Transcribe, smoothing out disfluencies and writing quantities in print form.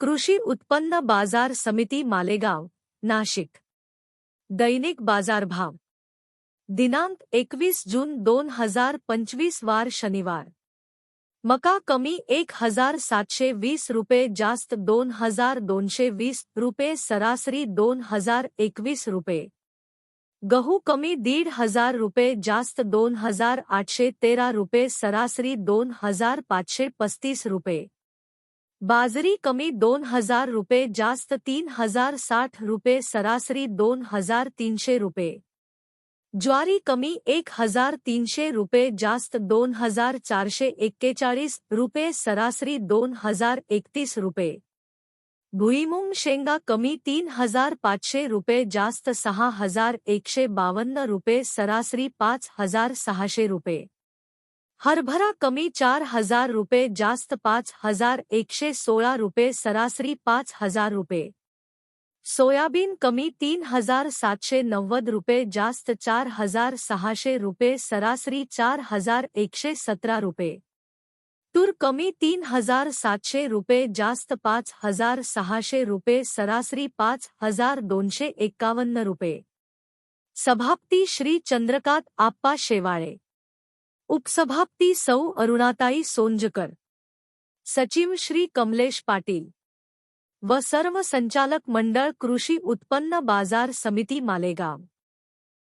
कृषी उत्पन्न बाजार समिती मालेगाव, नाशिक। दैनिक बाजारभाव दिनांक 21 जून 2025 वार शनिवार। मका कमी 1720 रुपये, जास्त 2220 रुपये, सरासरी 2021 रुपये। गहू कमी 1500 रुपये, जास्त 2813 रुपये, सरासरी 2535 रुपये। बाजरी कमी 2000 रुपये, जास्त 3060 रुपये, सरासरी 2300 रुपये। ज्वारी कमी 1300 रुपये, जास्त 2441 रुपये, सरासरी 2031 रुपये। भुईमुंग शेंगा कमी 3500 रुपये, जास्त 6152 रुपये, सरासरी 5600 रुपये। हरभरा कमी 4000 रुपये, जास्त 5116 रुपये, सरासरी 5000 रुपये। सोयाबीन कमी 3790 रुपये, जास्त 4600 रुपये, सरासरी 4117 रुपये। तूर कमी 3700 रुपये, जास्त 5600 रुपये, सरासरी 5251 रुपये। सभापती श्री चंद्रकांत आप्पा शेवाळे, उपसभापती सौ अरुणाताई सोंजकर, सचिव श्री कमलेश पाटील व सर्व संचालक मंडळ कृषी उत्पन्न बाजार समिती मालेगाव।